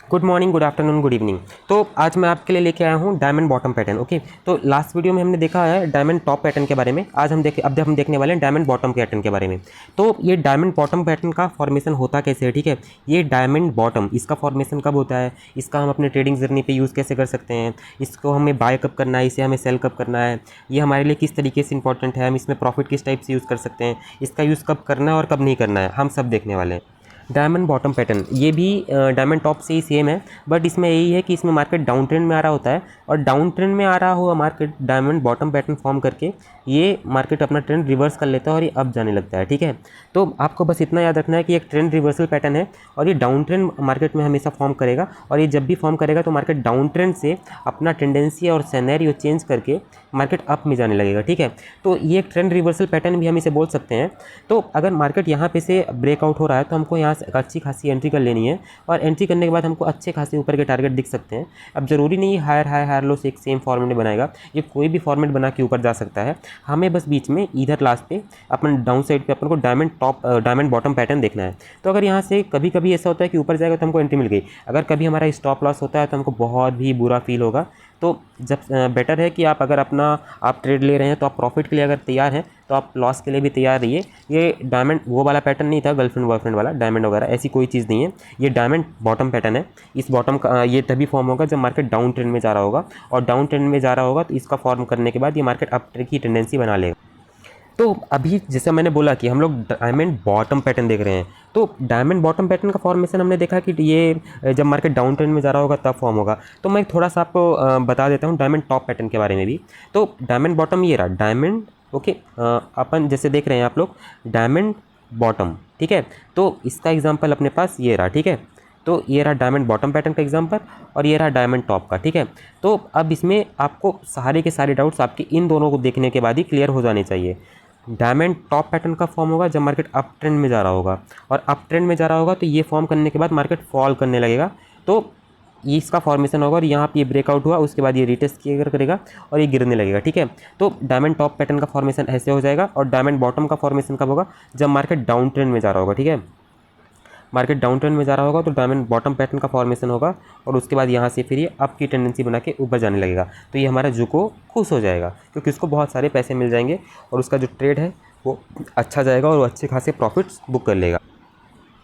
Good morning, good afternoon, good evening. तो आज मैं आपके लिए लेके आया हूँ डायमंड बॉटम पैटर्न। ओके, तो लास्ट वीडियो में हमने देखा है डायमंड टॉप पैटर्न के बारे में। आज अब हम देखने वाले हैं डायमंड बॉटम पैटर्न के बारे में। तो ये डायमंड बॉटम पैटर्न का फॉर्मेशन होता कैसे है, ठीक है। ये डायमंड बॉटम, इसका फॉर्मेशन कब होता है, इसका हम अपने ट्रेडिंग जर्नी पे यूज़ कैसे कर सकते हैं, इसको हमें बाय कब करना है, इसे हमें सेल कब करना है, ये हमारे लिए किस तरीके से इंपॉर्टेंट है, हम इसमें प्रॉफिट किस टाइप से यूज़ कर सकते हैं, इसका यूज़ कब करना है और कब नहीं करना है, हम सब देखने वाले हैं। डायमंड बॉटम पैटर्न ये भी डायमंड टॉप से ही सेम है, बट इसमें यही है कि इसमें मार्केट डाउन ट्रेंड में आ रहा होता है और डाउन ट्रेंड में आ रहा हुआ market diamond bottom pattern form करके ये मार्केट अपना ट्रेंड रिवर्स कर लेता है और ये अप जाने लगता है, ठीक है। तो आपको बस इतना याद रखना है कि एक ट्रेंड रिवर्सल पैटर्न है और ये डाउन ट्रेंड मार्केट में हमेशा फॉर्म करेगा और ये जब भी फॉर्म करेगा तो मार्केट डाउन ट्रेंड से अपना टेंडेंसी और सिनेरियो चेंज करके मार्केट अप में जाने लगेगा, ठीक है। तो ये एक ट्रेंड रिवर्सल पैटर्न भी हम इसे बोल सकते हैं। तो अगर मार्केट यहाँ पे से ब्रेकआउट हो रहा है तो हमको यहाँ से अच्छी खासी एंट्री कर लेनी है और एंट्री करने के बाद हमको अच्छे खासे ऊपर के टारगेट दिख सकते हैं। अब ज़रूरी नहीं हायर लो से एक सेम फॉर्मेट में बनाएगा, ये कोई भी फॉर्मेट बना के ऊपर जा सकता है। हमें बस बीच में इधर लास्ट पे अपन डाउन साइड पे अपन को डायमंड बॉटम पैटर्न देखना है। तो अगर यहाँ से कभी कभी ऐसा होता है कि ऊपर जाएगा तो हमको एंट्री मिल गई, अगर कभी हमारा स्टॉप लॉस होता है तो हमको बहुत भी बुरा फील होगा। तो जब बेटर है कि आप ट्रेड ले रहे हैं तो आप प्रॉफिट के लिए अगर तैयार हैं तो आप लॉस के लिए भी तैयार रहिए। ये डायमंड वो वाला पैटर्न नहीं था गर्लफ्रेंड बॉयफ्रेंड वाला, डायमंड वगैरह ऐसी कोई चीज़ नहीं है। ये डायमंड बॉटम पैटर्न है। इस बॉटम का ये तभी फॉर्म होगा जब मार्केट डाउन ट्रेंड में जा रहा होगा और डाउन ट्रेंड में जा रहा होगा तो इसका फॉर्म करने के बाद ये मार्केट अप ट्रेंड की टेंडेंसी बना लेगा। तो अभी जैसे मैंने बोला कि हम लोग डायमंड बॉटम पैटर्न देख रहे हैं, तो डायमंड बॉटम पैटर्न का फॉर्मेशन हमने देखा कि ये जब मार्केट डाउन ट्रेंड में जा रहा होगा तब फॉर्म होगा। तो मैं थोड़ा सा आपको बता देता हूँ डायमंड टॉप पैटर्न के बारे में भी। तो डायमंड बॉटम ये रहा डायमंड, ओके। अपन जैसे देख रहे हैं आप लोग डायमंड बॉटम, ठीक है। तो इसका एग्जाम्पल अपने पास ये रहा, ठीक है। तो ये रहा डायमंड बॉटम पैटर्न का एग्जांपल और ये रहा डायमंड टॉप का, ठीक है। तो अब इसमें आपको सारे के सारे डाउट्स आपके इन दोनों को देखने के बाद ही क्लियर हो जाने चाहिए। डायमंड टॉप पैटर्न का फॉर्म होगा जब मार्केट अप ट्रेंड में जा रहा होगा और अप ट्रेंड में जा रहा होगा तो ये फॉर्म करने के बाद मार्केट फॉल करने लगेगा। तो ये इसका फॉर्मेशन होगा और यहाँ पे ये ब्रेकआउट हुआ, उसके बाद ये रिटेस्ट किया करेगा और ये गिरने लगेगा, ठीक है। तो डायमंड टॉप पैटर्न का फॉर्मेशन ऐसे हो जाएगा और डायमंड बॉटम का फॉर्मेशन कब होगा, जब मार्केट डाउन ट्रेंड में जा रहा होगा, ठीक है। मार्केट डाउन ट्रेंड में जा रहा होगा तो डायमंड बॉटम पैटर्न का फॉर्मेशन होगा और उसके बाद यहाँ से फिर ये अप की टेंडेंसी बना के ऊपर जाने लगेगा। तो ये हमारा जुको खुश हो जाएगा क्योंकि उसको बहुत सारे पैसे मिल जाएंगे और उसका जो ट्रेड है वो अच्छा जाएगा और वो अच्छे खासे प्रॉफिट्स बुक कर लेगा।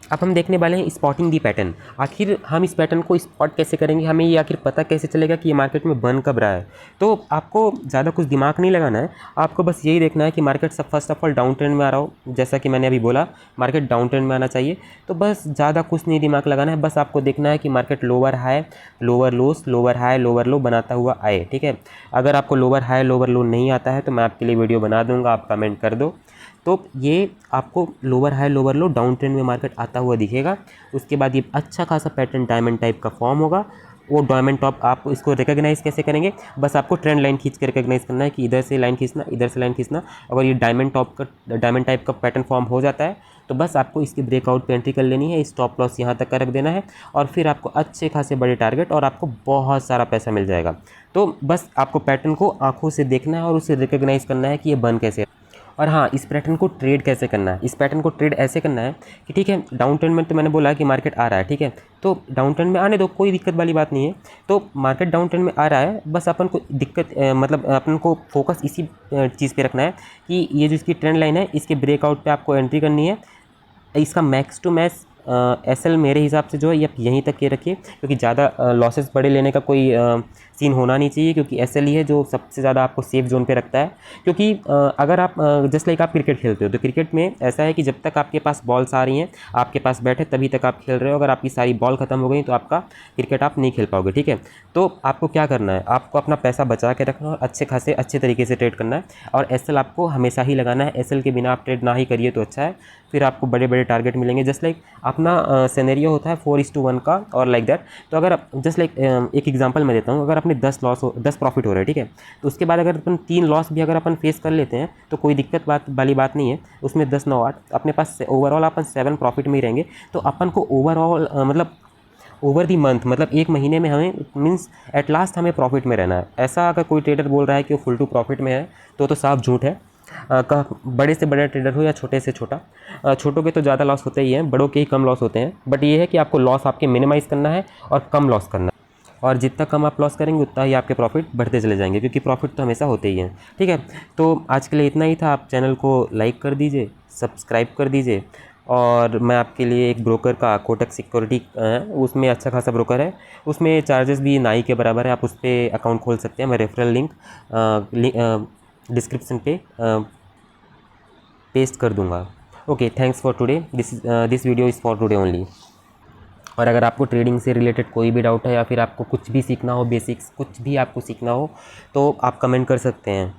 अब हम देखने वाले हैं स्पॉटिंग दी पैटर्न। आखिर हम इस पैटर्न को स्पॉट कैसे करेंगे, हमें ये आखिर पता कैसे चलेगा कि ये मार्केट में बन कब रहा है। तो आपको ज़्यादा कुछ दिमाग नहीं लगाना है, आपको बस यही देखना है कि मार्केट सब first of all down trend में आ रहा हो। जैसा कि मैंने अभी बोला मार्केट डाउन ट्रेंड में आना चाहिए, तो बस ज़्यादा कुछ नहीं दिमाग लगाना है। बस आपको देखना है कि market lower high lower loss lower high lower लो बनाता हुआ आए, ठीक है। अगर आपको लोअर हाई लोअर लो नहीं आता है तो मैं आपके लिए वीडियो बना दूँगा, आप कमेंट कर दो। तो ये आपको लोअर हाई लोअर लो डाउन ट्रेंड में मार्केट आता हुआ दिखेगा। उसके बाद ये अच्छा खासा पैटर्न डायमंड टाइप का फॉर्म होगा। वो डायमंड टॉप आप इसको रिकॉग्नाइज़ कैसे करेंगे, बस आपको ट्रेंड लाइन खींच के रिकॉग्नाइज़ करना है कि इधर से लाइन खींचना इधर से लाइन खींचना। अगर ये डायमंड टाइप का पैटर्न फॉर्म हो जाता है तो बस आपको इसकी ब्रेकआउट पे एंट्री कर लेनी है, स्टॉप लॉस यहाँ तक का रख देना है और फिर आपको अच्छे खासे बड़े टारगेट और आपको बहुत सारा पैसा मिल जाएगा। तो बस आपको पैटर्न को आंखों से देखना है और उसे रिकॉग्नाइज़ करना है कि ये बन कैसे। और हाँ, इस पैटर्न को ट्रेड कैसे करना है, इस पैटर्न को ट्रेड ऐसे करना है कि ठीक है डाउन ट्रेंड में तो मैंने बोला कि मार्केट आ रहा है, ठीक है। तो डाउन ट्रेंड में आने दो, कोई दिक्कत वाली बात नहीं है। तो मार्केट डाउन ट्रेंड में आ रहा है, बस अपन को मतलब अपन को फोकस इसी चीज़ पे रखना है कि ये जो इसकी ट्रेंड लाइन है इसके ब्रेकआउट पे आपको एंट्री करनी है। इसका मैक्स टू मैक्स एसएल मेरे हिसाब से जो है ये यहीं तक के रखिए क्योंकि ज़्यादा लॉसेस बड़े लेने का कोई सीन होना नहीं चाहिए, क्योंकि एसएल ही है जो सबसे ज़्यादा आपको सेफ जोन पे रखता है। क्योंकि अगर आप जस्ट लाइक आप क्रिकेट खेलते हो तो क्रिकेट में ऐसा है कि जब तक आपके पास बॉल्स आ रही हैं आपके पास बैठे तभी तक आप खेल रहे हो। अगर आपकी सारी बॉल ख़त्म हो गई तो आपका क्रिकेट आप नहीं खेल पाओगे, ठीक है। तो आपको क्या करना है, आपको अपना पैसा बचा के रखना और अच्छे खासे अच्छे तरीके से ट्रेड करना है और एसएल आपको हमेशा ही लगाना है। एसएल के बिना आप ट्रेड ना ही करिए तो अच्छा है, फिर आपको बड़े बड़े टारगेट मिलेंगे। जस्ट लाइक अपना सिनेरियो होता है 4:1 का और लाइक दैट। तो अगर जस्ट लाइक एक एग्जांपल मैं देता हूँ, अगर अपने 10 प्रॉफिट हो रहा है, ठीक है, तो उसके बाद अगर अपन 3 लॉस भी अगर अपन फेस कर लेते हैं तो कोई दिक्कत वाली बात नहीं है। उसमें 10 9 8 अपने पास ओवरऑल अपन 7 प्रॉफिट में ही रहेंगे। तो अपन को ओवरऑल मतलब ओवर दी मंथ मतलब एक महीने में हमें मीन्स एट लास्ट हमें प्रॉफिट में रहना है। ऐसा अगर कोई ट्रेडर बोल रहा है कि वो फुल टू प्रॉफिट में है तो साफ झूठ है। का बड़े से बड़ा ट्रेडर हो या छोटे से छोटा, छोटों के तो ज़्यादा लॉस होते ही हैं, बड़ों के ही कम लॉस होते हैं। बट ये है कि आपको लॉस आपके मिनिमाइज़ करना है और कम लॉस करना है, और जितना कम आप लॉस करेंगे उतना ही आपके प्रॉफिट बढ़ते चले जाएंगे, क्योंकि प्रॉफिट तो हमेशा होते ही हैं। ठीक है, तो आज के लिए इतना ही था। आप चैनल को लाइक कर दीजिए, सब्सक्राइब कर दीजिए, और मैं आपके लिए एक ब्रोकर का कोटक सिक्योरिटी उसमें अच्छा खासा ब्रोकर है, उसमें चार्जेस भी नाई के बराबर है। आप उस पर अकाउंट खोल सकते हैं। मैं रेफरल लिंक डिस्क्रिप्शन पे पेस्ट कर दूंगा। Okay, thanks for today. This video is for today only. और अगर आपको ट्रेडिंग से रिलेटेड कोई भी डाउट है, या फिर आपको कुछ भी सीखना हो, बेसिक्स कुछ भी आपको सीखना हो, तो आप कमेंट कर सकते हैं।